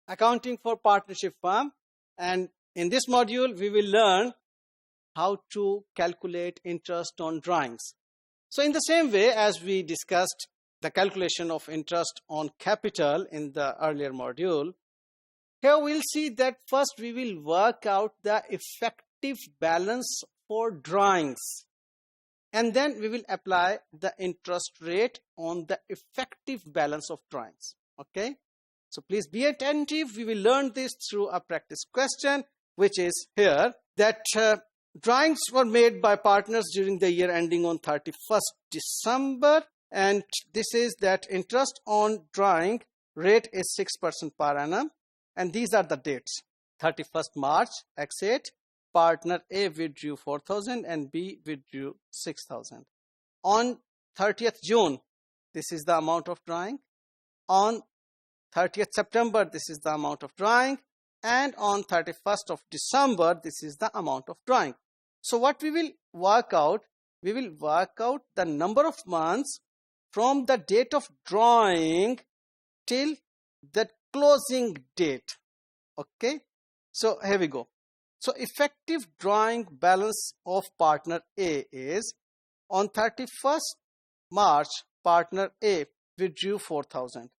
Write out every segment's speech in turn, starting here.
accounting for partnership firm, and in this module we will learn how to calculate interest on drawings. So in the same way as we discussed the calculation of interest on capital in the earlier module, here we'll see that first we will work out the effective balance for drawings, and then we will apply the interest rate on the effective balance of drawings. Okay, so please be attentive. We will learn this through a practice question, which is here that drawings were made by partners during the year ending on 31st December, and this is that interest on drawing rate is 6% per annum, and these are the dates: 31st March X8, partner A withdrew 4,000 and B withdrew 6,000. On 30th June, this is the amount of drawing. On 30th September, this is the amount of drawing. And on 31st of December, this is the amount of drawing. So what we will work out the number of months from the date of drawing till the closing date. Okay, so here we go. So effective drawing balance of partner A is on 31st March, partner A withdrew 4,000.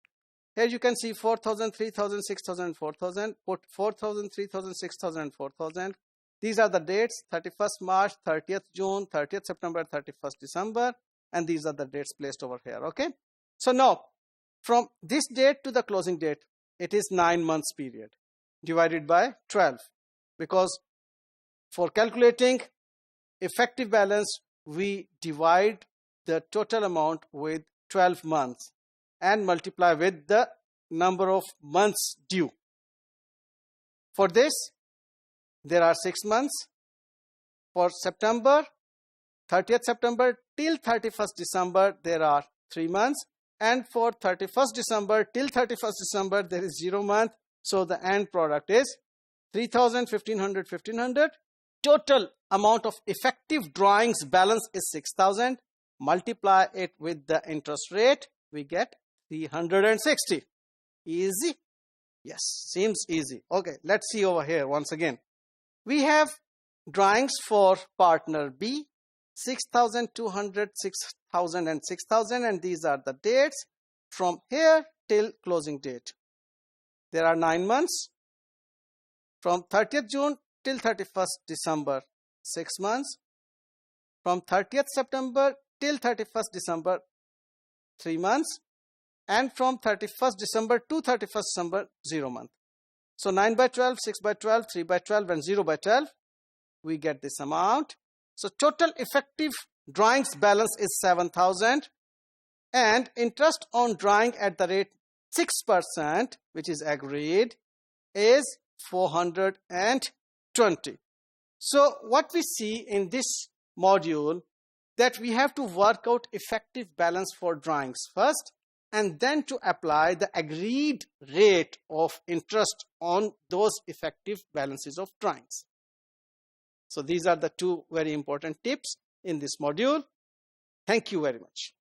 Here you can see 4,000, 3,000, 6,000, 4,000. Put 4,000, 3,000, 6,000, 4,000. These are the dates: 31st March, 30th June, 30th September, 31st December. And these are the dates placed over here. Okay. So now from this date to the closing date, it is 9 months period divided by 12. Because for calculating effective balance, we divide the total amount with 12 months and multiply with the number of months due. For this, there are 6 months. For September, 30th September till 31st December, there are 3 months. And for 31st December till 31st December, there is 0 month. So the end product is 3,000, 1,500, 1,500. Total amount of effective drawings balance is 6,000. Multiply it with the interest rate, we get 360. Easy? Yes, seems easy. Okay, let's see over here once again. We have drawings for partner B, 6,200, 6,000 and 6,000, and these are the dates from here till closing date. There are 9 months. From 30th June till 31st December, 6 months. From 30th September till 31st December, 3 months. And from 31st December to 31st December, 0 month. So 9 by 12, 6 by 12, 3 by 12 and 0 by 12. We get this amount. So total effective drawings balance is 7,000. And interest on drawing at the rate 6%, which is agreed, is 420. So what we see in this module, that we have to work out effective balance for drawings first, and then to apply the agreed rate of interest on those effective balances of drawings. So these are the two very important tips in this module. Thank you very much.